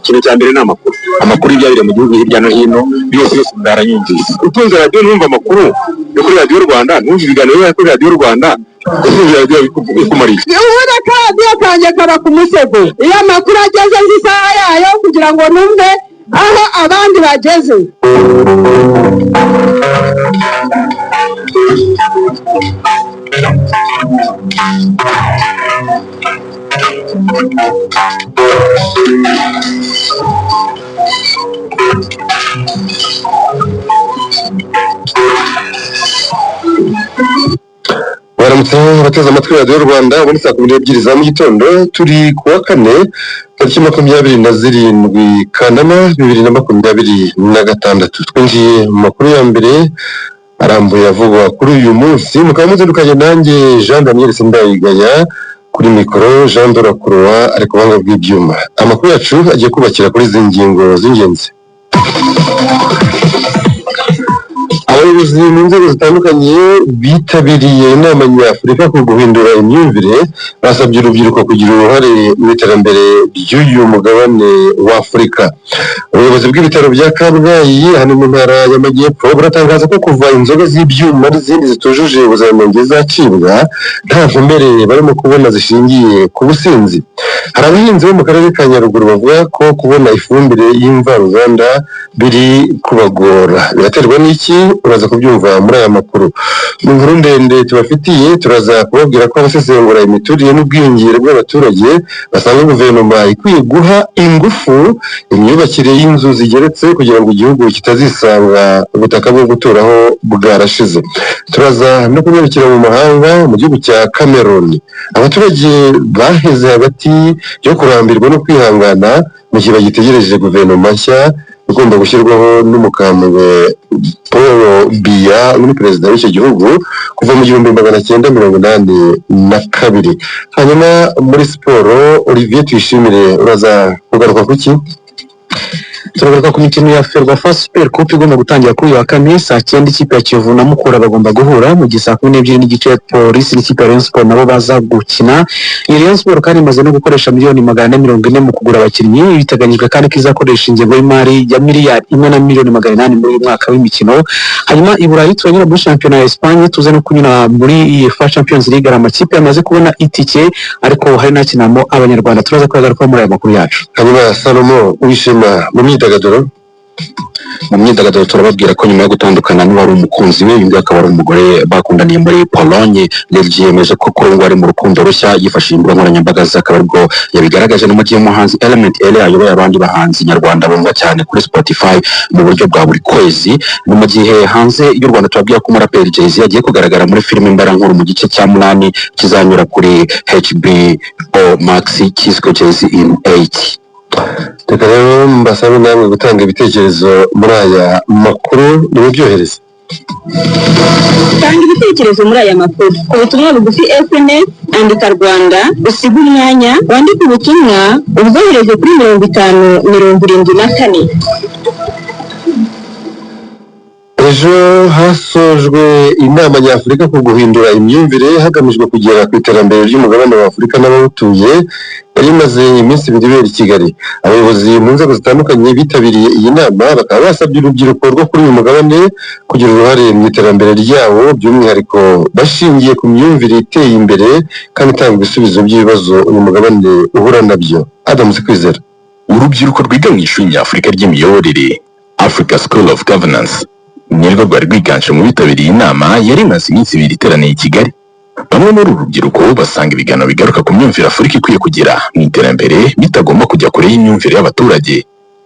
ikintu cya mbere ni amakuru y'ibyabire mu gihugu hirya no hino byose ndaranyumvise. Utunze radiyo numva amakuru yo kuri radiyo Rwanda, numva ibiganiro byo kuri radiyo Rwanda, bikumariye. Ubundi akaradiyo kanjye kaba ku musego, iyo amakuru ageze nzi isaha yayo kugira ngo numve aho abandi bageze. Baramutse abateze amatwi radiyo Rwanda muri saa 12 za mu gitondo, turi kuwa kane tariki 27 Kanama 2026. Twinjiye mu makuru ya mbere arambuye avugwa kuri uyu munsi, mukaba muzindukanye nanjye Jean Daniel Sindayigaya, kuri mikoro Jean Dorakurwa ari kubanga bw'ibyuma. Amakuru yacu agiye kubakira kuri izi ngingo z'ingenzi. Abayobozi mu nzego zitandukanye bitabiriye inama nyafurika ku guhindura imyumvire basabye urubyiruko kugira uruhare mu iterambere ry'uyu mugabane wa Afurika. Ubuyobozi bw'ibitaro bya Kabgayi hano mu ntara y'Amajyepfo buratangaza ko kuva inzoga z'ibyuma n'izindi zitujuje ubuziranenge zacibwa nta nkomere barimo kubona zishingiye ku businzi. Hari abahinzi bo mu karere ka Nyaruguru bavuga ko kubona ifumbire y'imvaruganda biri kubagora. Biraterwa n'iki? Uraza kubyumva muri aya makuru. Mu nkuru ndende tubafitiye turaza kubabwira ko abasesengura imiturire n'ubwiyongere bw'abaturage basanga guverinoma ikwiye guha ingufu imyubakire y'inzu zigeretse kugira ngo igihugu kitazisanga ubutaka bwo guturaho bwarashize. Turaza no kunyarukira mu mahanga mu gihugu cya Cameroon. Abaturage baheze hagati yo kurambirwa no kwihangana mu gihe bagitegereje guverinoma nshya ugomba gushyirwaho n'umukambwe Paul Biya uri perezida w'icyo gihugu kuva mu 1982. Hanyuma muri siporo Olivier Tuyishimire uraza kugaruka kuki? Turagaruka ku mikino ya Ferwafa Super Cup igomba gutangira kuri wa kane saa 9. Ikipe ya Kiyovu na Mukura bagomba guhura mu gihe saa 12 n'igice Polisi n'ikipe ya Rayon Sport nabo baza gukina. Rayon Sport kandi imaze no gukoresha miliyoni 440 mu kugura abakinnyi, biteganyijwe kandi ko izakoresha ingengo y'imari ya miliyari 1 na miliyoni 800 muri uyu mwaka w'imikino. Hanyuma i Burayi turanyura muri shampiyona ya Espagne, tuze no kunyura muri UEFA Champions League. Amakipe yamaze kubona itike ariko hari nakinamo abanyarwanda. Turaza kugaruka muri aya makuru yacu. Hanyuma Salomo wishima mu myidagaduro turababwira ko nyuma yo gutandukana n'uwari umukunzi we undi akaba ari umugore bakundaniye muri Pologne, yemeje ko kuri ngo ari mu rukundo rushya yifashishije imbuga nkoranyambaga akaba aribwo yabigaragaje no mu gihe umuhanzi Element Ele ayoboye abandi bahanzi nyarwanda bumva cyane kuri Spotify mu buryo bwa buri kwezi. No mu gihe hanze y'u Rwanda tubabwira ko umuraperi Jay-Z yagiye kugaragara muri filime Imbarankuru mu gice cya 8 kizanyura kuri HBO Max kiswe Jay-Z in 8. Reka rero mbasabe namwe gutanga ibitekerezo muri aya makuru n'ibyohereza. Tanga ibitekerezo muri aya makuru ku butumwa bugufi SMS andika Rwanda usiga umwanya wandika ubutumwa ubwohereze kuri 5074. Ejo hasojwe inama nyafurika ku guhindura imyumvire hagamijwe kugera ku iterambere ry'umugabane wa Afurika n'abawutuye, yari imaze iminsi 2 ibera i Kigali. Abayobozi mu nzego zitandukanye bitabiriye iyi nama bakaba basabye urubyiruko rwo kuri uyu mugabane kugira uruhare mu iterambere ryawo, by'umwihariko bashingiye ku myumvire iteye imbere kandi itanga ibisubizo by'ibibazo uyu mugabane uhura nabyo. Adam Kwizera. Urubyiruko rwiga mu ishuri nyafurika ry'imiyoborere Africa School of Governance nirwo rwari rwiganje mu bitabiriye inama yari imaze iminsi 2 iteraniye i Kigali. Bamwe muri uru rubyiruko basanga ibiganiro bigaruka ku myumvire Afurika ikwiye kugira mu iterambere bitagomba kujya kure y'imyumvire y'abaturage,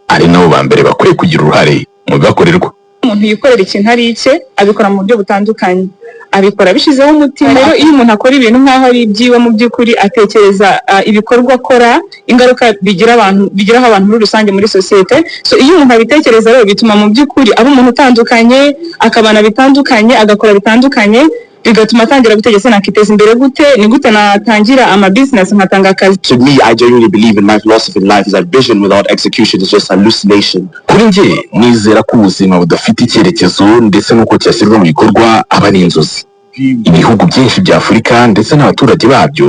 ari nabo ba mbere bakwiye kugira uruhare mu bibakorerwa. Umuntu yikorera ikintu ari icye abikora mu buryo butandukanye, abikora bishizeho umutima. Rero iyo umuntu akora ibintu nk'aho ari ibyiwe mu by'ukuri atekereza ibikorwa akora ingaruka bigiraho abantu muri rusange muri societe. So iyo umuntu abitekereza rero bituma mu by'ukuri aba umuntu utandukanye, akabana bitandukanye, agakora bitandukanye, bigatuma atangira gutegeka nakiteza imbere gute, ni gute natangira ama business nkatanga akazi. To me, I genuinely believe in my philosophy in life is that vision without execution is just hallucination. Kuri njye nizera ko ubuzima budafite icyerekezo ndetse nuko cyashyirwa mu bikorwa aba ari inzozi. ibihugu byinshi bya Afurika ndetse n'abaturage babyo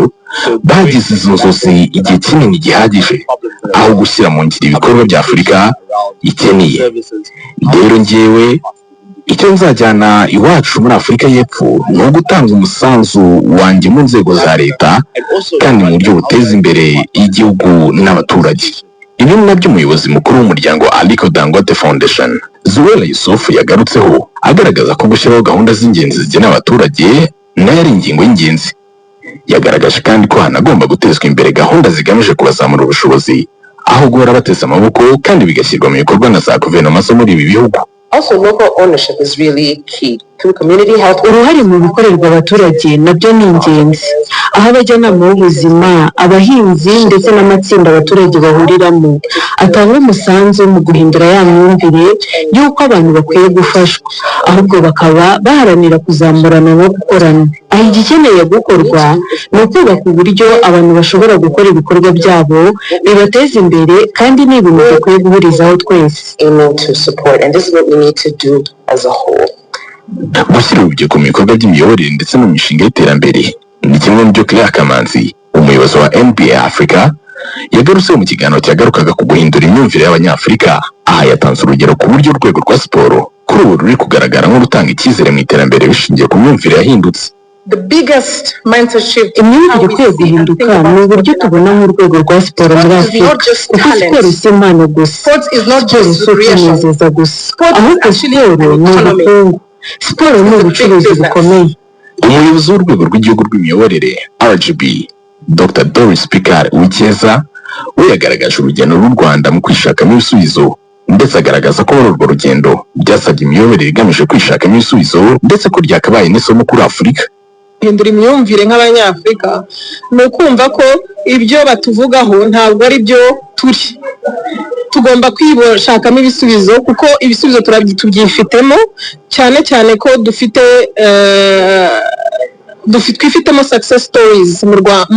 bagize izo nzozi igihe kinini gihagije aho gushyira mu ngiro ibikorwa bya Afurika ikeneye. Rero njyewe icyo nzajyana iwacu muri Afurika y'Epfo ni ugutanga umusanzu wanjye mu nzego za leta kandi mu buryo buteza imbere igihugu n'abaturage. Ibi ni nabyo umuyobozi mukuru w'umuryango Aliko Dangote Foundation Zuwera Yusuf yagarutseho agaragaza ko gushyiraho gahunda z'ingenzi zigenewe abaturage nayo ari ingingo y'ingenzi. Yagaragaje kandi ko hanagomba gutezwa imbere gahunda zigamije kubazamura ubushobozi aho guhora bateze amaboko kandi bigashyirwa mu bikorwa na za guverinoma zo muri ibi bihugu. Also, local ownership is really key to community health. Uruhare mu bikorerwa abaturage nabyo ni ingenzi, aho abajyanama b'ubuzima, abahinzi ndetse n'amatsinda abaturage bahuriramo atanga umusanzu mu guhindura ya myumvire y'uko abantu bakwiye gufashwa, ahubwo bakaba baharanira kuzamurana no gukorana. Aho igikeneye gukorwa ni ukubaka uburyo abantu bashobora gukora ibikorwa byabo bibateza imbere kandi ni ibintu dukwiye guhurizaho twese. Gushyira urubyiruko mu bikorwa by'imiyoborere ndetse no mu mishinga y'iterambere ni kimwe mu byo Claire Kamanzi umuyobozi wa NBA Africa yagarutseho mu kiganiro cyagarukaga ku guhindura imyumvire y'Abanyafurika. Aha yatanze urugero ku buryo urwego rwa siporo kuri ubu ruri kugaragara nk'urutanga icyizere mu iterambere bishingiye ku myumvire yahindutse. Imyumvire ikwiye guhinduka ni uburyo tubona nk'urwego rwa siporo muri Afurika, kuko siporo si impano gusa, siporo si ukwinezeza gusa, ahubwo siporo ni ubukungu, siporo ni ubucuruzi bukomeye. Umuyobozi w'urwego rw'igihugu rw'imiyoborere RGB Dr. Doris Pikar Uwicyeza we yagaragaje urugendo rw'u Rwanda mu kwishakamo ibisubizo ndetse agaragaza ko muri urwo rugendo byasabye imiyoborere igamije kwishakamo ibisubizo ndetse ko ryakabaye n'isomo kuri Afurika. Hindura imyumvire nk'Abanyafurika ni ukumva ko ibyo batuvugaho ntabwo ari byo turi, tugomba kwishakamo ibisubizo kuko ibisubizo tubyifitemo, cyane cyane ko twifitemo success stories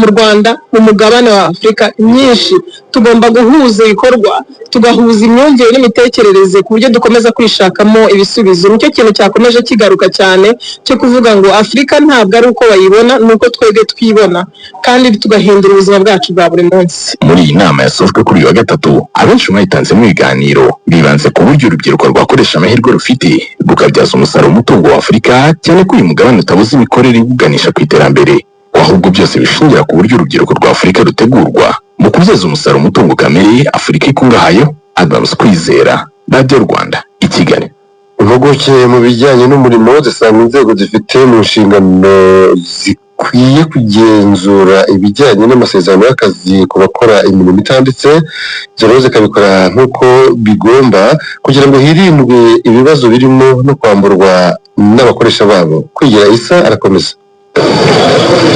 mu Rwanda, mu mugabane wa Afurika nyinshi. Tugomba guhuza ibikorwa, tugahuza imyumvire n'imitekerereze ku buryo dukomeza kwishakamo ibisubizo. Nicyo kintu cyakomeje kigaruka cyane cyo kuvuga ngo Afurika ntabwo ari uko bayibona, nuko twebwe twibona kandi tugahindura ubuzima bwacu bwa buri munsi. Muri iyi nama yasojwe kuri uyu wa gatatu, abenshi bayitanze mu biganiro bibanze ku buryo urubyiruko rwakoresha amahirwe rufite rukabyaza umusaruro umutungo wa Afurika, cyane ko uyu mugabane utabuze imikorere ibuganisha ku iterambere, ahubwo byose bishingira ku buryo urubyiruko rwa Afurika rutegurwa mu kubyaza umusaruro umutungo kamere Afurika ikungahayeho. Adams Kwizera, Radio Rwanda, i Kigali. Impuguke mu bijyanye n'umurimo zisanga inzego zifite mu nshingano zikwiye kugenzura ibijyanye n'amasezerano y'akazi ku bakora imirimo itanditse, ibyo rero zikabikora nk'uko bigomba kugira ngo hirindwe ibibazo birimo no kwamburwa n'abakoresha babo. Kwigira Isa arakomeza.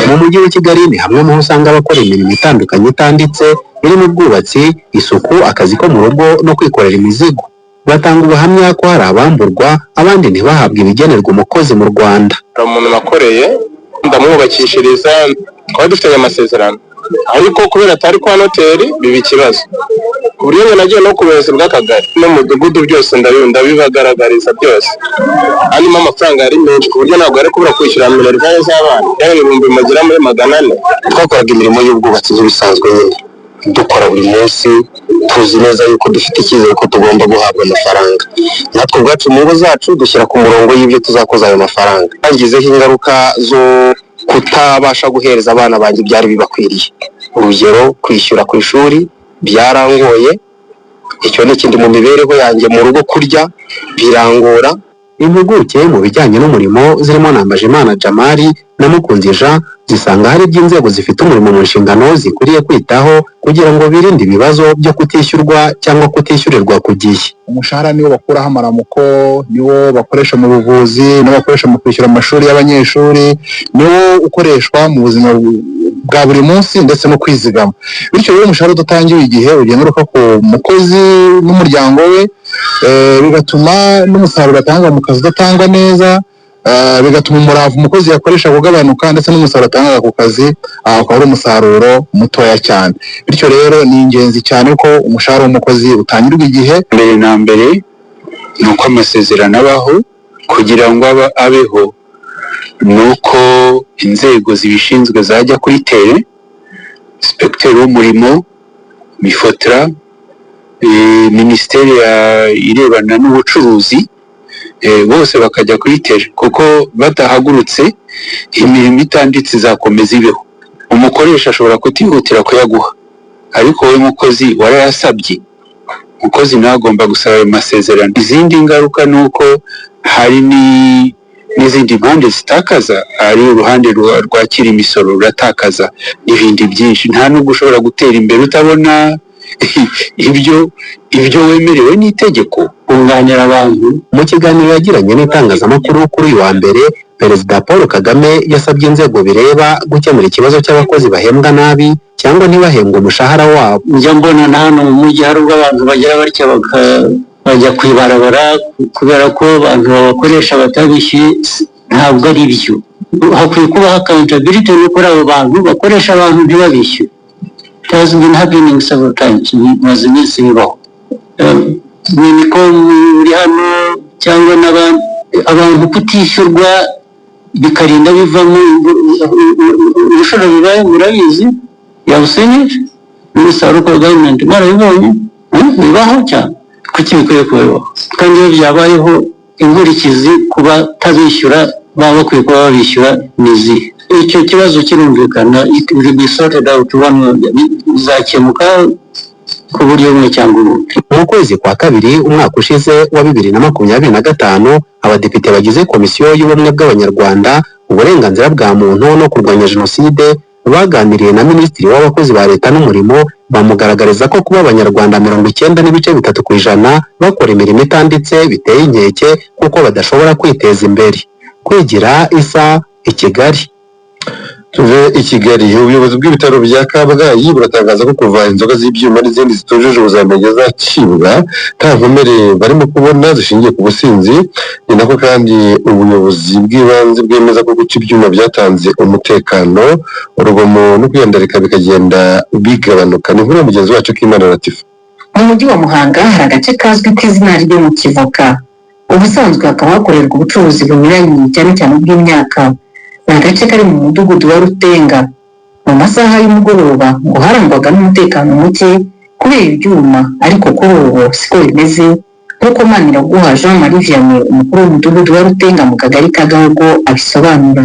Mu mujyi wa Kigali ni hamwe mu usanga abakora imirimo itandukanye itanditse irimo ubwubatsi, isuku, akazi ko mu rugo no kwikorera imizigo. Batanga ubuhamya ko hari abamburwa abandi ntibahabwe ibigenerwa umukozi mu Rwanda. Umuntu nakoreye ndamwubakishiriza, twari dufitanye amasezerano, ariko kubera atari kwa noteri biba ikibazo. Ku buryo nagiye no ku buyobozi bw'akagari n'umudugudu byose ndabibagaragariza byose, hanyuma amafaranga yari menshi ku buryo ntabwo ari kubura kwishyura minerivare z'abana yari ibihumbi magera muri 400. Twakoraga imirimo y'ubwubatsi nk'ibisanzwe nyine dukora buri munsi, tuzi neza yuko dufite icyizere ko tugomba guhabwa amafaranga. Natwe ubwacu mu ngo zacu dushyira ku murongo y'ibyo tuzakoza ayo mafaranga. Bangizeho ingaruka zo kutabasha guhereza abana banjye byari bibakwiriye. Urugero, kwishyura ku ishuri byarangoye, icyo ni ikindi mu mibereho yanjye mu rugo, kurya birangora. Impuguke mu bijyanye n'umurimo zirimo Nambajimana Jamari na Mukunzi Jean zisanga hari by'inzego zifite umurimo mu nshingano zikwiriye kwitaho kugira ngo birinde ibibazo byo kutishyurwa cyangwa kutishyurirwa ku gihe. Umushahara niwo bakuraho amaramuko, niwo bakoresha mu buvuzi, niwo bakoresha mu kwishyura amashuri y'abanyeshuri, niwo ukoreshwa mu buzima bwa buri munsi ndetse no kwizigama. Bityo rero umushahara udatangiwe igihe ugenda ugaruka ku mukozi n'umuryango we, bigatuma n'umusaruro atanga mu kazi udatangwa neza, bigatuma umurava umukozi yakoresha kugabanuka ndetse n'umusaruro atanga ku kazi akaba ari umusaruro mutoya cyane. Bityo rero ni ingenzi cyane ko umushahara w'umukozi utangirwa igihe. Mbere na mbere ni uko amasezerano abaho kugira ngo abeho nuko inzego zibishinzwe zajya kuri tere, inspecteur w'umurimo, mifotra, minisiteri irebana n'ubucuruzi, bose bakajya kuri tere, kuko batahagurutse imirimo itanditse izakomeza ibeho. Umukoresha ashobora kutihutira kuyaguha, ariko wowe mukozi warayasabye, umukozi nawe agomba gusaba ayo masezerano. Izindi ngaruka ni uko hari n'izindi mpande zitakaza, ari uruhande rwakira imisoro ruratakaza n'ibindi byinshi. Nta nubwo ushobora gutera imbere utabona ibyo wemerewe n'itegeko. Kunganira abantu. Mu kiganiro yagiranye n'itangazamakuru kuri uyu wa mbere, Perezida Paul Kagame yasabye inzego bireba gukemura ikibazo cy'abakozi bahembwa nabi cyangwa ntibahembwe umushahara wabo. Njya mbona na hano mu mujyi hari ubwo abantu bagira batya bajya kwibarabara kubera ko abantu babakoresha batabishyuye. Ntabwo ari byo. Hakwiye kubaho accountability no kuri abo bantu bakoresha abantu ntibabishyure. It has been happening several times. Maze iminsi bibaho. Niko muri hano cyangwa abantu kutishyurwa bikarinda bivamo urushoro bibaye murabizi yabusenyeje n'umusaruro wa government mwarabibonye bibaho cyane kuki bikwiye kubaho kandi iyo byabayeho inkurikizi kuba tabishyura baba bakwiye kuba babishyura nizi icyo kibazo kirumvikana it be sorted out bizakemuka ku buryo bumwe cyangwa ubundi. Mu kwezi kwa kabiri umwaka ushize wa 2025 abadepite bagize komisiyo y'ubumwe bw'abanyarwanda uburenganzira bwa muntu no kurwanya jenoside baganiriye na minisitiri w'abakozi ba leta n'umurimo, bamugaragariza ko kuba abanyarwanda 90.3% bakora imirimo itanditse biteye inkeke kuko badashobora kwiteza imbere. Kwigira Isa i Kigali. Tuve i Kigali, ubuyobozi bw'ibitaro bya Kabgayi buratangaza ko kuva inzoga z'ibyuma n'izindi zitujuje ubuziranenge zacibwa nta nkomere barimo kubona zishingiye ku businzi. Ni nako kandi ubuyobozi bw'ibanze bwemeza ko guca ibyuma byatanze umutekano, urugomo no kwiyandarika bikagenda bigabanuka. Ni nkuru mugenzi wacu Kimana Latifa. Mu mujyi wa Muhanga hari agace kazwi ku izina ryo mu Kivoka. Ubusanzwe hakaba hakorerwa ubucuruzi bunyuranye cyane cyane bw'imyaka. Ni agace kari mu mudugudu wa Rutenga. Mu masaha y'umugoroba ngo harangwaga n'umutekano muke kubera ibyuma, ariko kuri ubu siko bimeze nk'uko Maniraguha Jean Marie Vianney umukuru w'umudugudu wa Rutenga mu kagari ka Gahogo abisobanura.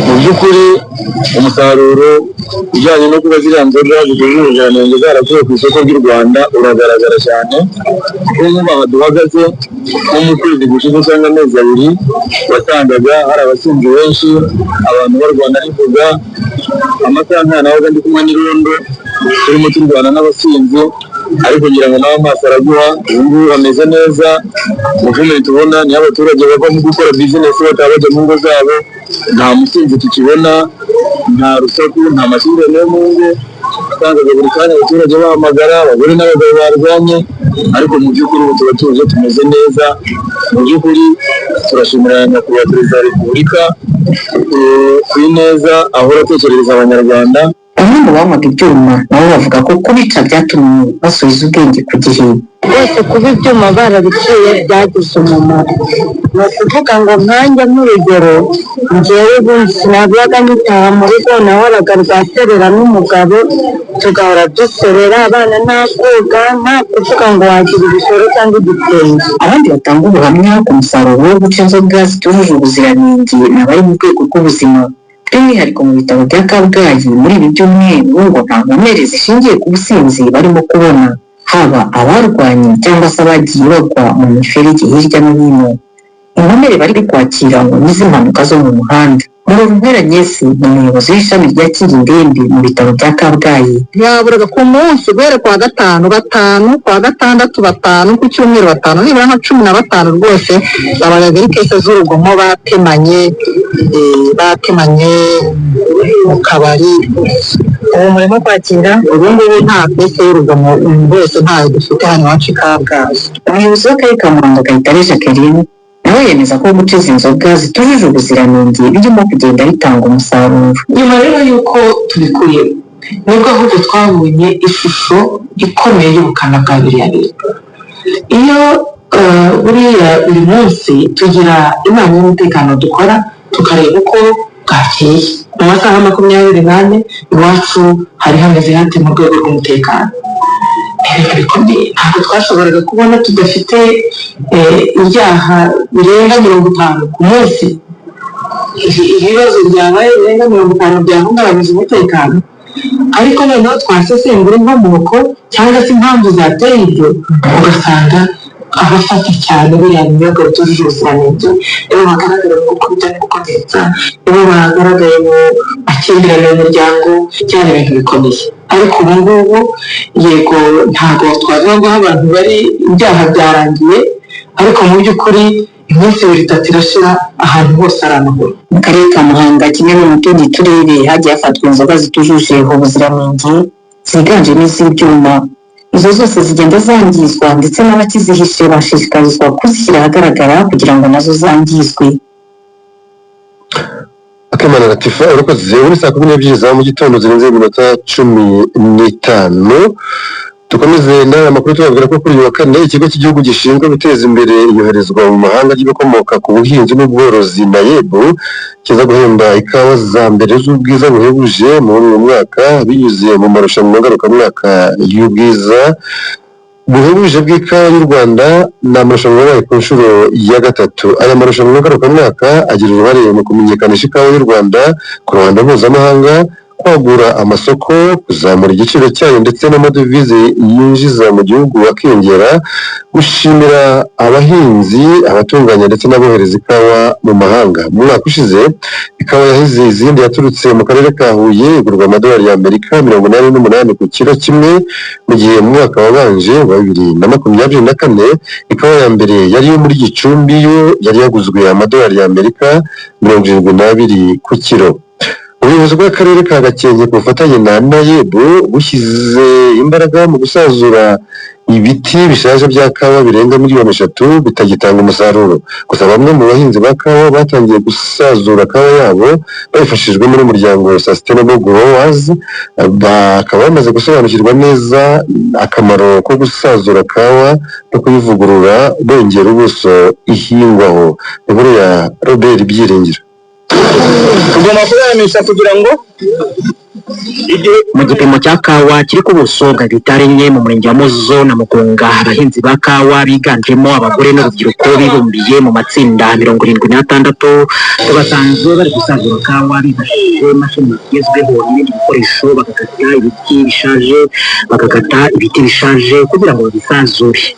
Mu by'ukuri umusaruro ujyanye no kuba ziriya nzoga zitujuje ubuziranenge zarakuwe ku isoko ry'u Rwanda uragaragara cyane, kuko nk'aha duhagaze nko mu kwezi gushize cyangwa amezi abiri wasangaga hari abasinzi benshi, abantu barwana n'inzoga, amasaha nk'aya nahoze ndi kumwe n'irondo turimo turwana n'abasinzi, ariko ngira ngo nawe amaso araguha, ubu ngubu bameze neza. Movement tubona ni abaturage bava mu gukora business bataba bajya mu ngo zabo, nta musinzi tukibona, nta rusaku, nta makimbirane yo mu ngo. Usangaga buri kanya abaturage bahamagara, abagore n'abagabo barwanye, ariko mu by'ukuri ubu tuba tuje tumeze neza. Mu by'ukuri turashimira nyakubahwa Perezida wa Repubulika ku ineza ahora atekerereza abanyarwanda. Bamwe mu banywaga ibyuma nabo bavuga ko kubica byatumye basubiza ubwenge ku gihe. Bose kuba ibyuma barabiciye byagize umumaro. Ni ukuvuga ngo nkanjye nk'urugero njyewe ubundi sinabaga nitaha mu rugo, nahoraga rwaserera n'umugabo tugahora duserera abana nta koga, nta kuvuga ngo wagira ibishoro cyangwa igitenge. Abandi batanga ubuhamya ku musaruro wo guca inzoga zitujuje ubuziranenge n'abari mu rwego rw'ubuzima, by'umwihariko mu bitaro bya Kabgayi. Muri ibi byumweru ngo nta nkomere zishingiye ku businzi barimo kubona, haba abarwanye cyangwa se abagiye bagwa mu miferege hirya no hino. Inkomere bari kwakira ngo n'izi mpanuka zo mu muhanda. Murumpera Nyesi ni umuyobozi w'ishami rya Kirindembe mu bitaro bya Kabgayi. Yaburaga ku munsi guhera kwa gatanu 5, kwa gatandatu 5, ku cyumweru 5, nibura nka 15 rwose babaga ari kese z'urugomo batemanye mu kabari. Ubu murimo kwakira ubu ngubu nta kese y'urugomo rwose ntayo dufite hano iwacu i Kabgayi. Umuyobozi w'akarere ka Muhanga Kayitare Jacqueline nawe yemeza ko guca izi nzoga zitujuje ubuziranenge birimo kugenda bitanga umusaruro. Nyuma rero y'uko tubikuye nubwo ahubwo twabonye ishusho ikomeye y'ubukana bwa biriya bintu. Iyo buriya buri munsi tugira inama y'umutekano dukora tukareba uko bwakeye mu masaha 24 iwacu hari hameze hate mu rwego rw'umutekano. Ibintu bikomeye ntabwo twashoboraga kubona tudafite ibyaha birenga 50 ku munsi. Ibibazo byabaye birenga 50 byahungabanyije umutekano, ariko noneho twasesengura inkomoko cyangwa se impamvu zateye ibyo, ugasanga abafata cyane biriya binyobwa bitujuje ubuziranenge nibo bagaragara mu gukubita no gukomeretsa, nibo bagaragaye mu makimbirane mu muryango, cyane ibintu bikomeye. Ariko ubu ngubu yego ntabwo twavuga ngo abantu bari ibyaha byarangiye, ariko mu by'ukuri iminsi 3 irashira ahantu hose ari amahoro. Mu karere ka Muhanga kimwe mu tundi turere hagiye hafatwa inzoga zitujuje ubuziranenge ziganjemo iz'ibyuma. Izo zose zigenda zangizwa ndetse n'abakizihishe bashishikarizwa kuzishyira ahagaragara kugira ngo nazo zangizwe. Akimana Latifa urakoze. Uri saa 12 za mu gitondo zirenze iminota 15. Dukomeze n'amakuru tubabwira ko kuri uyu wa kane ikigo cy'igihugu gishinzwe guteza imbere iyoherezwa mu mahanga ry'ibikomoka ku buhinzi n'ubworozi NAEB kiza guhemba ikawa za mbere z'ubwiza buhebuje muri uyu mwaka binyuze mu marushanwa ngarukamwaka y'ubwiza buhebuje bw'ikawa y'u Rwanda. Ni amarushanwa yabaye ku nshuro ya 3. Aya marushanwa ngarukamwaka agira uruhare mu kumenyekanisha ikawa y'u Rwanda ku ruhando mpuzamahanga, kwagura amasoko, kuzamura igiciro cyayo ndetse n'amadovize yinjiza mu gihugu akiyongera, gushimira abahinzi, abatunganya ndetse n'abohereza ikawa mu mahanga. Mu mwaka ushize ikawa yahize izindi yaturutse mu karere ka Huye igurwa amadolari y'Amerika 88 ku kilo kimwe, mu gihe mu mwaka wabanje wa 2024 ikawa ya mbere yari yo muri Gicumbi yo yari yaguzwe amadolari y'Amerika 72 ku kilo. Ubuyobozi bw'akarere ka Gakenke ku bufatanye na NAEB bushyize imbaraga mu gusazura ibiti bishaje bya kawa birenga miliyoni 3 bitagitanga umusaruro. Gusa bamwe mu bahinzi ba kawa batangiye gusazura kawa yabo babifashijwemo n'umuryango Sustainable Growers, bakaba bamaze gusobanukirwa neza akamaro ko gusazura kawa no kuyivugurura bongera ubuso ihingwaho. Inkuru ya Robert Byiringiro. Tugomba kuyamisha kugira ngo mu gipimo cya kawa kiri ku buso bwa hegitari 4 mu murenge wa Muzo na Mugunga, abahinzi ba kawa biganjemo abagore n'urubyiruko bibumbiye mu matsinda 76 basanzwe bari gusazura kawa bifashishije imashini zigezweho n'ibindi bikoresho, bagakata ibiti bishaje kugira ngo babisazure.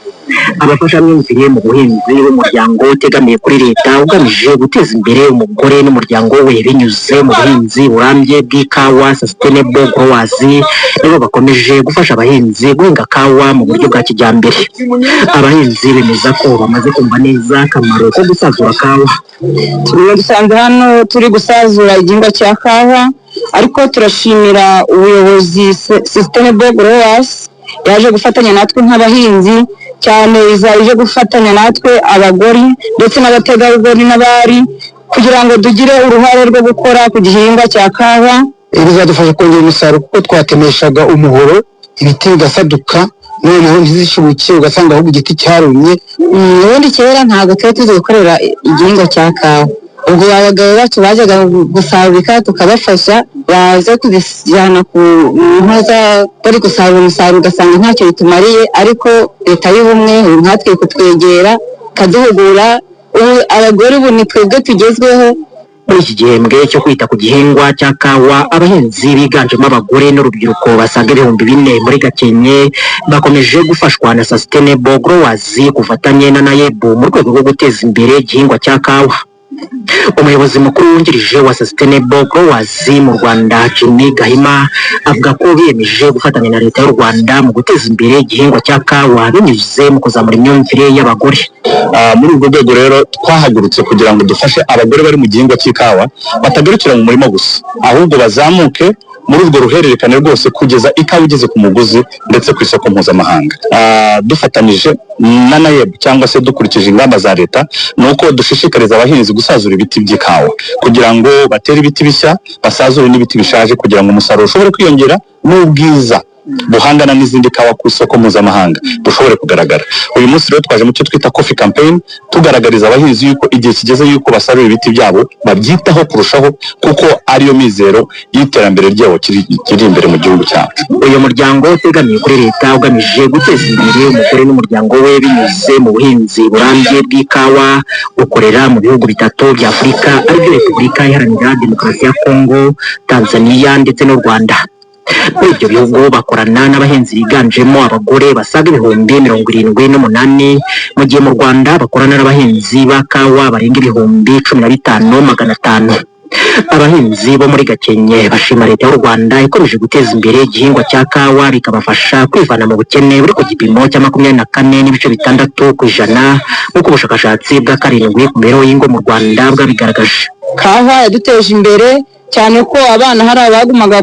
Abafashamyumvire mu buhinzi b'umuryango utegamiye kuri leta ugamije guteza imbere umugore n'umuryango we binyuze mu buhinzi burambye bw'ikawa Sustainable Growers nibo bakomeje gufasha abahinzi guhinga kawa mu buryo bwa kijyambere. Abahinzi bemeza ko bamaze kumva neza akamaro ko gusazura kawa. Dusanze hano turi gusazura igihingwa cya kawa, ariko turashimira ubuyobozi Sustainable Growers yaje gufatanya natwe nk'abahinzi, cyane izaje gufatanya natwe abagore ndetse n'abategarugori n'abari, kugira ngo tugire uruhare rwo gukora ku gihingwa cya kawa. Bizadufasha kongera umusaruro kuko twatemeshaga umuhoro ibiti bigasaduka, noneho ntizishibuke ugasanga ahubwo igiti cyarumye. Ubundi kera ntabwo twari tuzi gukorera igihingwa cya kawa, ubwo abagabo bacu bajyaga gusarura tukabafasha, baza kubijyana ku mpuza bari gusarura umusaruro ugasanga ntacyo bitumariye, ariko leta y'ubumwe nkatwe kutwegera kaduhugura. Ubu abagore ubu ni twebwe tugezweho. Muri iki gihembwe cyo kwita ku gihingwa cya kawa, abahinzi biganjemo abagore n'urubyiruko basaga 4,000 muri Gakenke bakomeje gufashwa na Sustainable Growers kufatanye na NAEB mu rwego rwo guteza imbere igihingwa cya kawa. Umuyobozi mukuru wungirije wa Sustainable Growers mu Rwanda Jimmy Gahima avuga ko biyemeje gufatanya na leta y'u Rwanda mu guteza imbere igihingwa cya kawa binyuze mu kuzamura imyumvire y'abagore. Muri urwo rwego rero twahagurutse kugira ngo dufashe abagore bari mu gihingwa cy'ikawa batagarukira mu murimo gusa, ahubwo bazamuke muri urwo ruhererekane rwose kugeza ikawa igeze ku muguzi ndetse ku isoko mpuzamahanga. Dufatanyije na NAEB cyangwa se dukurikije ingamba za leta, nuko dushishikariza abahinzi gusazura ibiti by'ikawa kugira ngo batere ibiti bishya, basazure n'ibiti bishaje kugira ngo umusaruro ushobore kwiyongera n'ubwiza buhangana n'izindi kawa ku isoko mpuzamahanga bushobore kugaragara. Uyu munsi rero twaje mu cyo twita coffee campaign tugaragariza abahinzi yuko igihe kigeze yuko basarura ibiti byabo babyitaho kurushaho kuko ariyo mizero y'iterambere ryabo kiri imbere mu gihugu cyacu. Uyu muryango utegamiye kuri leta ugamije guteza imbere umugore n'umuryango we binyuze mu buhinzi burambye bw'ikawa ukorera mu bihugu bitatu bya Afurika aribyo Repubulika Iharanira Demokarasi ya Kongo, Tanzania ndetse n'u Rwanda. Muri ibyo bihugu bakorana n'abahinzi biganjemo abagore basaga 78,000 mu gihe mu Rwanda bakorana n'abahinzi ba kawa barenga 15,500. Abahinzi bo muri Gakenke bashima leta y'u Rwanda ikomeje guteza imbere igihingwa cya kawa bikabafasha kwivana mu bukene buri ku gipimo cya 24.6% nk'uko ubushakashatsi bw'akarindwi ku mibereho y'ingo mu Rwanda bwabigaragaje. Kawa yaduteje imbere cyane ko abana hari abagumaga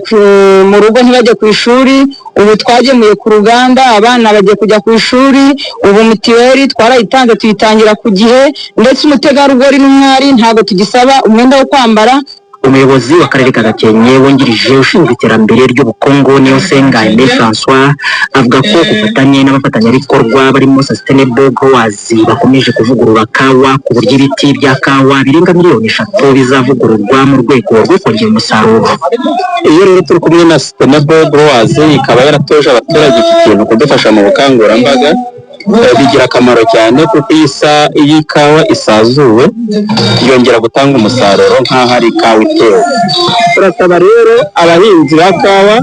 mu rugo ntibajye ku ishuri, ubu twagemuye ku ruganda abana bagiye kujya ku ishuri, ubu mitiweli twarayitanze tuyitangira ku gihe, ndetse umutegarugori n'umwari ntabwo tugisaba umwenda wo kwambara. Umuyobozi w'akarere ka Gakenke wungirije ushinzwe iterambere ry'ubukungu Niyonsenga Aimé François avuga ko gufatanya n'abafatanyabikorwa barimo Sustainable Growers bakomeje kuvugurura kawa ku buryo ibiti bya kawa birenga 3,000,000 bizavugururwa mu rwego rwo kongera umusaruro. Iyo rero turi kumwe na Sustainable Growers ikaba yaratoje abaturage iki kintu kudufasha mu bukangurambaga bigira akamaro cyane kuko iyi kawa isazuwe yongera gutanga umusaruro nk'aho ari kawa itewe. Turasaba rero abahinzi ba kawa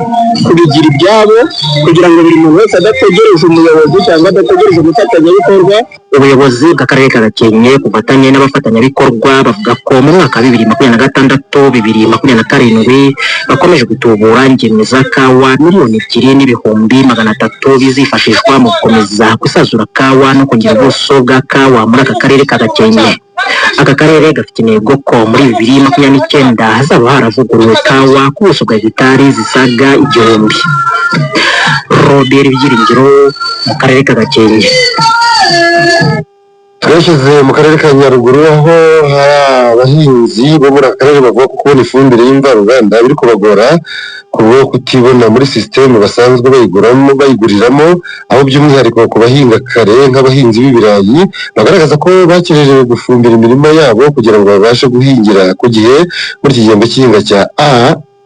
kubigira ibyabo kugira ngo buri muntu wese adategereje umuyobozi cyangwa adategereje umufatanyabikorwa. Ubuyobozi bw'akarere ka Gakenke bufatanye n'abafatanyabikorwa bavuga ko mu mwaka wa 2026-2027 bakomeje gutubura ingemwe za kawa 2,300,000 bizifashishwa mu gukomeza gusazura kawa no kongera ubuso bwa kawa muri aka karere ka Gakenke. Aka karere gafite intego ko muri 2029 hazaba haravuguruwe kawa ku buso bwa hegitari zisaga 1,000. Robert Byiringiro mu karere ka Gakenke. Twashyize mu karere ka Nyaruguru aho hari abahinzi bo muri aka karere bavuga ko kubona ifumbire y'imvaruganda biri kubagora kubwo kutibona muri sisiteme basanzwe bayiguriramo, aho by'umwihariko ku bahinga kare nk'abahinzi b'ibirayi bagaragaza ko bakererewe gufumbira imirima yabo kugira ngo babashe guhingira ku gihe muri iki gihembwe cy'ihinga cya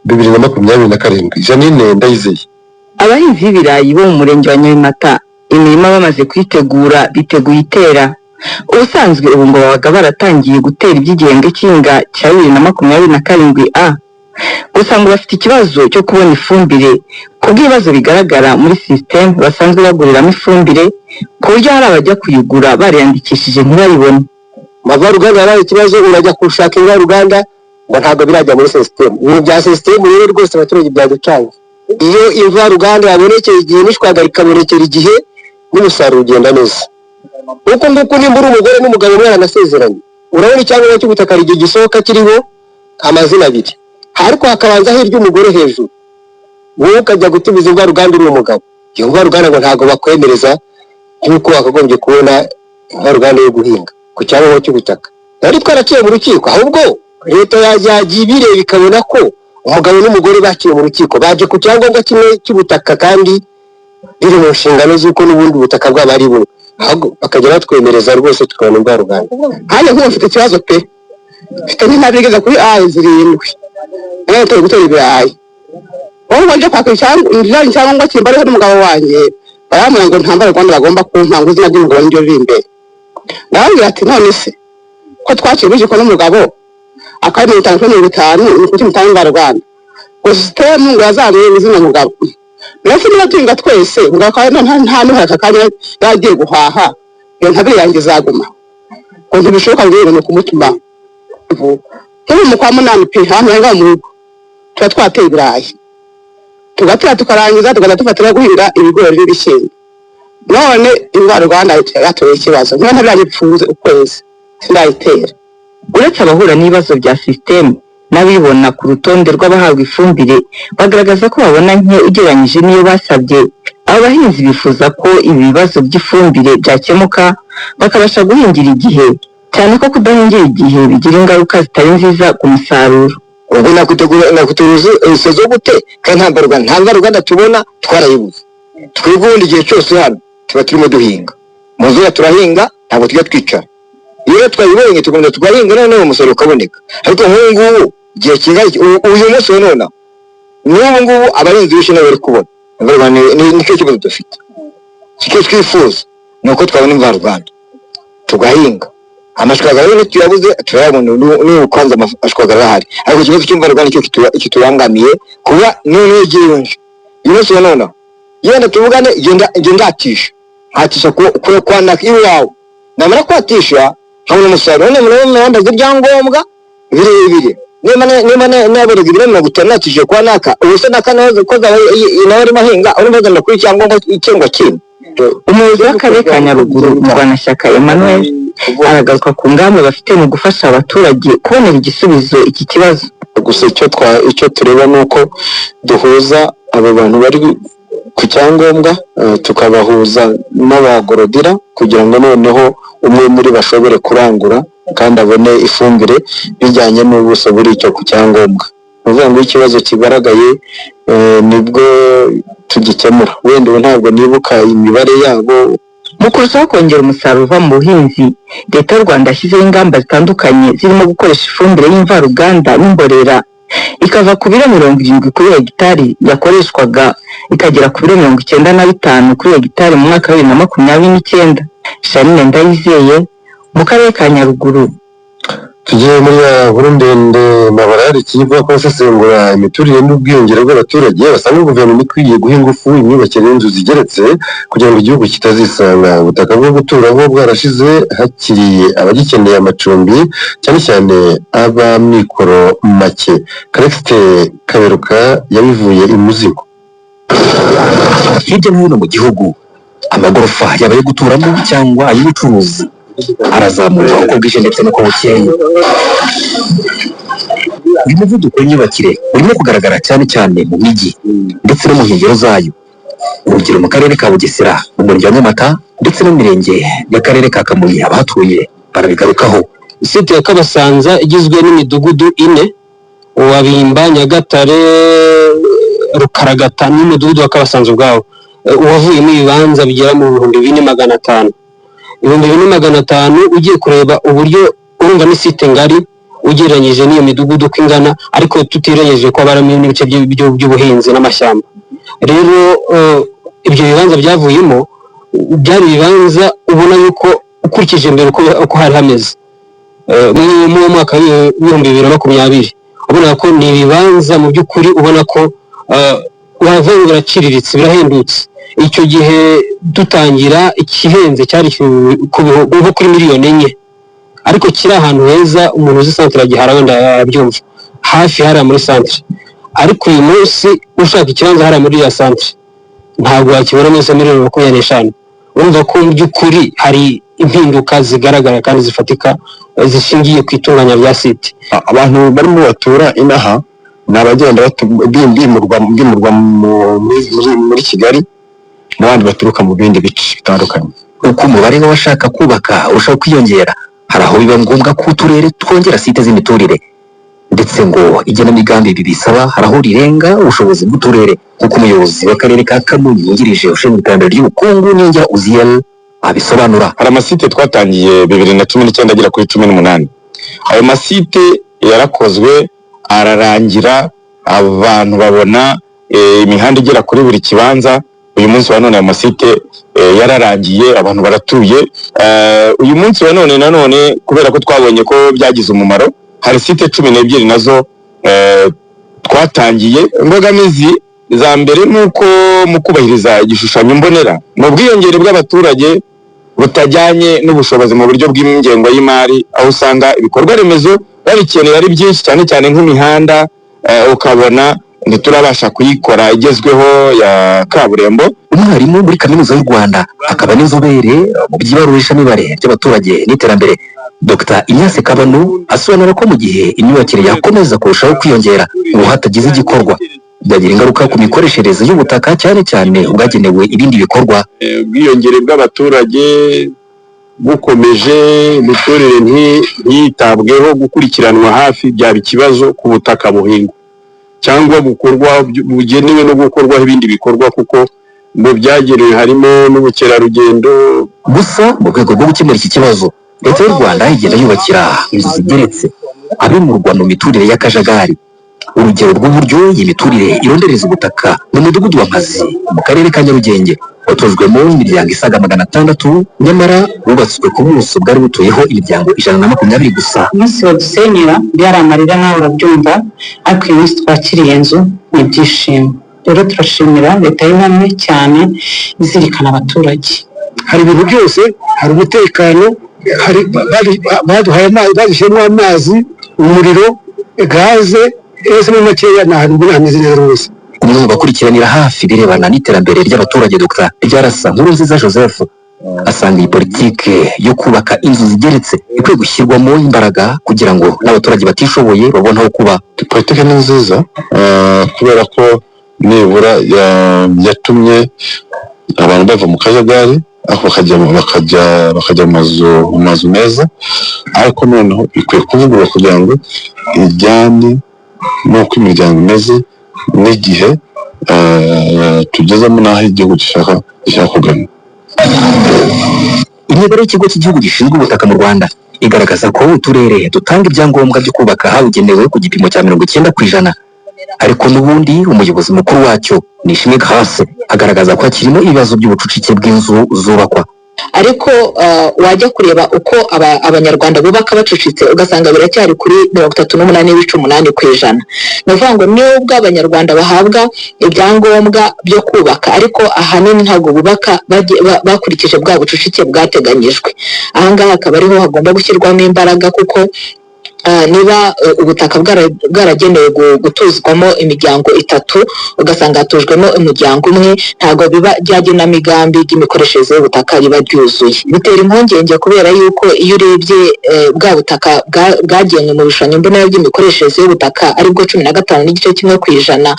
2027. Janine Ndayizeye. Abahinzi b'ibirayi bo mu murenge wa Nyamata imirima bamaze kwitegura biteguye itera. Ubusanzwe ubu ngo babaga baratangiye gutera iby'igihembwe cy'inga cya 2027 gusa ngo bafite ikibazo cyo kubona ifumbire kubw'ibibazo bigaragara muri system basanzwe baguriramo ifumbire ku buryo hari abajya kuyigura bariyandikishije ntibayibone. Mavaruganda yari ikibazo, urajya kushaka invaruganda ngo ntabwo birajya muri system. Ibintu bya system rero rwose abaturage byaducanye. Iyo invaruganda yabonekeye igihe n'ishwagara ikabonekera igihe n'umusaruro ugenda neza. Uko nguko nimba uri umugore n'umugabo mwaranasezeranye, urabona icyangombwa cy'ubutaka igihe gisohoka kiriho amazina abiri, ariko hakabanza hirya umugore hejuru, wowe ukajya gutumiza invaruganda uri umugabo. Iyo nvaruganda ngo ntabwo bakwemereza nk'uko wakagombye kubona invaruganda yo guhinga ku cyangombwa cy'ubutaka. Rero twaraciye mu rukiko, ahubwo leta yagiye ibireba ikabona ko umugabo n'umugore baciye mu rukiko baje ku cyangombwa kimwe cy'ubutaka kandi biri mu nshingano z'uko n'ubundi ubutaka bwabo ari bumwe, ahubwo bakajya batwemereza rwose tukabona invaruganda. Hano nk'ufite ikibazo pe, mfite n'intabigeza kuri A7 nayo turi gutera ibirayi, wowe wanje kwaka icyangombwa kimbariho n'umugabo wanjye baramubwira ngo nta mvaruganda bagomba kumpa ngo izina ry'umugabo niryo riri imbere. Ndababwira ati none se ko twaciye bijiko n'umugabo akaba 50 ni kuki mutanga invaruganda ngo system ngo yazamuye izina mugabo, ndetse niba tuhinga twese ngo akaba nta nuhaka kanya yagiye guhaha iyo ntabire yanjye izaguma ngo ntibishoboka ngo ni kumutuma tuba mu kwa 8 pe hano yanga mu rugo tuba twateye ibirayi tugatera tukarangiza tugaza tufatira guhinga ibigori n'ibishyimbo. None invaruganda yatoye ikibazo niba ntabiranye pfunze ukwezi sindayitera. Uretse abahura n'ibibazo bya system n'abibona ku rutonde rw'abahabwa ifumbire bagaragaza ko babona nke ugereranyije n'iyo basabye. Aba bahinzi bifuza ko ibi bibazo by'ifumbire byakemuka bakabasha guhingira igihe, cyane ko kudahingira igihe bigira ingaruka zitari nziza ku musaruro. ubwo nakuteguza sezo gute kandi nta mvaruganda tubona twarayibuze. Twebwe ubundi igihe cyose hano tuba turimo duhinga mu nzira turahinga ntabwo tujya twicara, iyo twayibonye tugomba tugahinga noneho umusaruro ukaboneka. Ariko nk'ubu igihe kingana uyu munsi wa none n'ubu ngubu abahinzi benshi nabo bari kubona nicyo kibazo dufite. Icyo twifuza ni uko twabona imvaruganda tugahinga. Amashwagara rero tuyabuze turayabona n'ubu kwanza amashwagara ahari, ariko ikibazo cy'imvaruganda nicyo kitubangamiye kuba noneho igihe yonje uyu munsi wa none yenda tuvugane igenda hatisha kwanaka iwawe, namara kwatisha habona umusaruro. None murabona ibyangombwa birebire niba naberega ibiro 50 natije kwanaka ubuse nakanaza ko nawe ari mahinga urumva ganda kuri cyangombwa ikengwa kimwe. Umuyobozi w'akarere ka Nyaruguru Murwanashyaka Emmanuel aragaruka ku ngamba bafite mu gufasha abaturage kubonera igisubizo iki kibazo. Gusa icyo tureba nuko duhuza abo bantu bari ku cyangombwa tukabahuza n'abagorodira kugira ngo noneho umwe muri bashobore kurangura kandi abone ifumbire bijyanye n'ubuso buri icyo ku cyangombwa. Uvuga ngo ikibazo kigaragaye nibwo tugikemura. Wenda ntabwo nibuka imibare yabo. Mu kurushaho kongera umusaruro uva mu buhinzi, Leta y'u Rwanda yashyizeho ingamba zitandukanye zirimo gukoresha ifumbire y'imvaruganda n'imborera ikava ku biro 70 kuri hegitari yakoreshwaga ikagera ku biro 95 kuri hegitari mu mwaka wa 2029. Charine Ndayizeye mu karere ka Nyaruguru. Tugiye muri nkuru ndende Mabarari kivuga ko basesengura imiturire n'ubwiyongere bw'abaturage basanga guverinoma ikwiye guha ingufu imyubakire y'inzu zigeretse kugira ngo igihugu kitazisanga ubutaka bwo guturaho bwarashize hakiriye abagikeneye amacumbi cyane cyane ab'amikoro make. Calixte Kaberuka yabivuye imuzigo. Hirya no hino mu gihugu amagorofa yaba yo guturamo cyangwa ay'ubucuruzi arazamuka uko bwije ndetse n'uko bukeye. Uyu muvuduko w'imyubakire urimo kugaragara cyane cyane mu mijyi ndetse no mu nkengero zayo. Urugero mu karere ka Bugesera, mu murenge wa Nyamata ndetse no mu mirenge y'akarere ka Kamonyi abahatuye barabigarukaho. Site ya Kabasanza igizwe n'imidugudu 4 Uwabimba, Nyagatare, Rukaragata n'umudugudu wa Kabasanza ubwawo uwavuyemo ibibanza bigera mu 2500. 2500 ugiye kureba uburyo urumva ni site ngari ugereranyije n'iyo midugudu kwingana, ariko tutirengeje ko baramo n'ibice by'ubuhinzi n'amashyamba. Rero ibyo bibanza byavuyemo byari bibanza ubona yuko ukurikije mbere uko hari hameze mu mwaka wa 2020 ubona ko ni ibibanza mu by'ukuri ubona ko wavuga biraciriritse birahendutse. Icyo gihe dutangira ikihenze cyari nko kuri miliyoni 4, ariko kiri ahantu heza umuntu uzi centre gihara wenda yabyumva hafi hari muri centre. Ariko uyu munsi ushaka ikibanza hari muri ya centre ntabwo wakibona neza miliyoni 25. Urumva ko mu by'ukuri hari impinduka zigaragara kandi zifatika zishingiye ku itunganya rya site. Abantu barimo batura inaha nabagenda bimurwa muri Kigali n'abandi baturuka mu bindi bice bitandukanye. Uko umubare w'abashaka kubaka urushaho kwiyongera, hari aho biba ngombwa ko uturere twongera site z'imiturire, ndetse ngo igenamigambi ibi bisaba hari aho rirenga ubushobozi bw'uturere, kuko umuyobozi w'akarere ka Kamonyi wungirije ushinzwe iterambere ry'ubukungu Ninjya Uziel abisobanura. Hari amasite twatangiye 2019 agera kuri 18. Ayo masite yarakozwe ararangira, abantu babona imihanda igera kuri buri kibanza. Uyu munsi wa none amasite yararangiye, abantu baratuye. Uyu munsi wa none kubera ko twabonye ko byagize umumaro, hari site 12 nazo twatangiye. Imbogamizi za mbere nuko mu kubahiriza igishushanyo mbonera mu bwiyongere bw'abaturage butajyanye n'ubushobozi mu buryo bw'ingengo y'imari, aho usanga ibikorwa remezo babikeneye ari byinshi cyane cyane nk'imihanda, ukabona ntiturabasha kuyikora igezweho ya kaburimbo. Umwarimu muri Kaminuza y'u Rwanda akaba n'inzobere mu by'ibarurishamibare ry'abaturage n'iterambere, Dr. Ignace Kabano asobanura ko mu gihe imyubakire yakomeza kurushaho kwiyongera ngo hatagize igikorwa byagira ingaruka ku mikoreshereze y'ubutaka cyane cyane ubwagenewe ibindi bikorwa. Ubwiyongere bw'abaturage bukomeje imiturire ntiyitabweho gukurikiranwa hafi byaba ikibazo ku butaka buhingwa cyangwa bukorwa bugenewe no gukorwaho ibindi bikorwa kuko mu byagenewe harimo n'ubukerarugendo. Gusa mu rwego rwo gukemura iki kibazo leta y'u Rwanda igenda yubakira inzu zigeretse abimurwa mu miturire y'akajagari. Urugero rw'uburyo iyi miturire irondereza ubutaka mu mudugudu wa Mpazi mu karere ka Nyarugenge watujwemo imiryango isaga 600 nyamara wubatswe ku buso bwari butuyeho imiryango 120 gusa. Umunsi badusenyera byari amarira nawe urabyumva, ariko uyu munsi twakiriye inzu ni ibyishimo. Rero turashimira leta y'ubumwe cyane izirikana abaturage. Hari ibintu byose, hari umutekano, hari baduhaye amazi, badushyiramo amazi, umuriro, gaze, ese muri makeya nta hantu hameze neza rwose. Umwe mu bakurikiranira hafi birebana n'iterambere ry'abaturage Dr. Byarasa Nkurunziza Joseph asanga iyi politike yo kubaka inzu zigeretse ikwiye gushyirwamo imbaraga kugira ngo n'abaturage batishoboye babone aho kuba. Politike ni nziza kubera ko nibura yatumye abantu bava mu kajagari aho bakajya mu mazu meza, ariko noneho bikwiye kuvugurura kugira ngo ijyane n'uko imiryango imeze n'igihe tugezemo n'aho igihugu gishaka kugana. Imibare y'ikigo cy'igihugu gishinzwe ubutaka mu Rwanda igaragaza ko uturere dutanga ibyangombwa byo kubaka habugenewe ku gipimo cya 90%, ariko n'ubundi umuyobozi mukuru wacyo Nishimwe Grace agaragaza ko hakirimo ibibazo by'ubucucike bw'inzu zubakwa. Ariko wajya kureba uko abanyarwanda bubaka bacucitse ugasanga biracyari kuri 38.8%. Navuga ngo nubwo abanyarwanda bahabwa ibyangombwa byo kubaka, ariko ahanini ntabwo bubaka bakurikije bwa bucucike bwateganyijwe. Ahangaha akaba ariho hagomba gushyirwamo imbaraga, kuko niba ubutaka bwaragenewe gutuzwamo imiryango 3 ugasanga hatujwemo umuryango umwe, ntabwo biba byagenamigambi ry'imikoreshereze y'ubutaka riba ryuzuye. Bitera impungenge kubera yuko iyo urebye bwa butaka bwagenwe mu bishushanyo mbonera by'imikoreshereze y'ubutaka aribwo 15.1%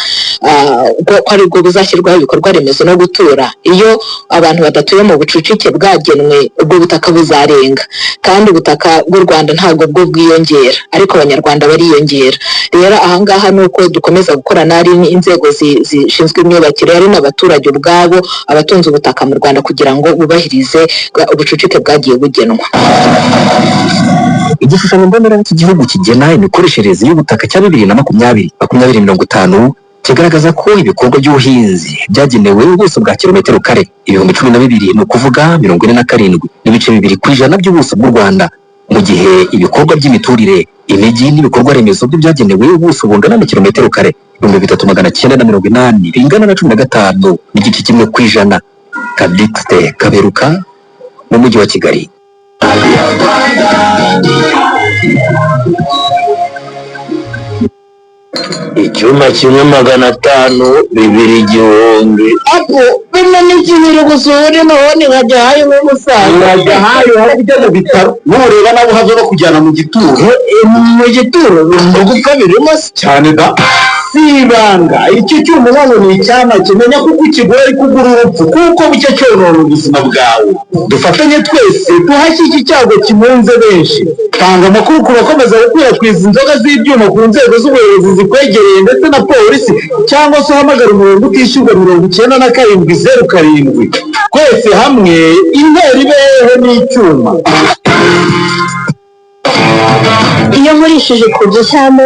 ko aribwo buzashyirwaho ibikorwa remezo no gutura, iyo abantu badatuye mu bucucike bwagenwe ubwo butaka buzarenga, kandi ubutaka bw'u Rwanda ntabwo bwo bwiyongera ariko abanyarwanda bariyongera. Rero ahangaha nuko dukomeza gukorana ari inzego zishinzwe imyubakire ari n'abaturage ubwabo abatunze ubutaka mu Rwanda kugira ngo bubahirize ubucucike bwagiye bugenwa. Igishushanyo mbonera cy'igihugu kigena imikoreshereze y'ubutaka cya 2020-2050 kigaragaza ko ibikorwa by'ubuhinzi byagenewe ubuso bwa kilometero kare 12,000, ni ukuvuga 47.2% by'ubuso bw'u Rwanda, mu gihe ibikorwa by'imiturire, imijyi n'ibikorwa remezo byo byagenewe ubuso bungana na kilometero kare 3,980 bingana na 15.1%. Kadixte Kaberuka mu mujyi wa Kigali. Icyuma kimwe 500, bibiri igihumbi. Apo bimwe n'ikibiri gusura none nkajyayo n'umusaza nkajyayo hari kujya mu bitaro nureba nabo hazo no kujyana mu gituro gupfa birimo cyane da sibanga. Icyo cyuma none ni icyana kimenya kuko kigoye kugura urupfu kuko bucyo cyonona ubuzima bwawe. Dufatanye twese tuhashye iki cyago kimunze benshi. Tanga amakuru ku bakomeza gukwirakwiza inzoga z'ibyuma ku nzego z'ubuyobozi zikwegereye ndetse na polisi, cyangwa se uhamagara umurongo utishyurwa 9707. Twese hamwe intera ibeho n'icyuma. Iyo nkurishije kurya cyangwa